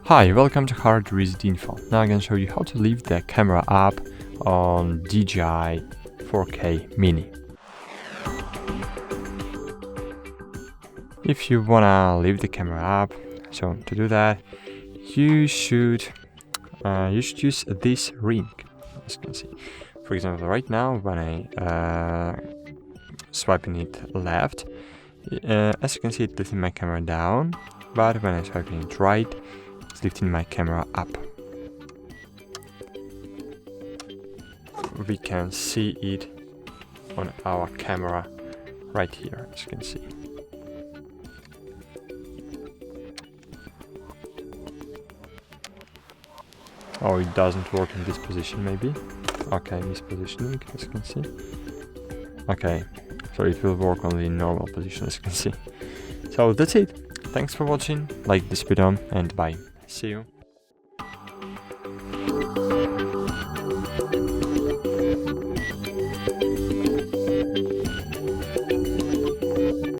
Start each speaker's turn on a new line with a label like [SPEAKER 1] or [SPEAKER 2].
[SPEAKER 1] Hi, welcome to HardReset.Info. Now I'm going to show you how to leave the camera up on DJI 4K Mini. If you wanna leave the camera up, so to do that, you should use this ring, as you can see. For example, right now when I swiping it left, as you can see, it's lifting my camera down, but when I swiping it right, it's lifting my camera up. We can see it on our camera right here, as you can see. Oh, it doesn't work in this position, maybe. Okay, mispositioning, as you can see. Okay, so it will work only in normal position, as you can see. So that's it. Thanks for watching, like this video, and bye. See you.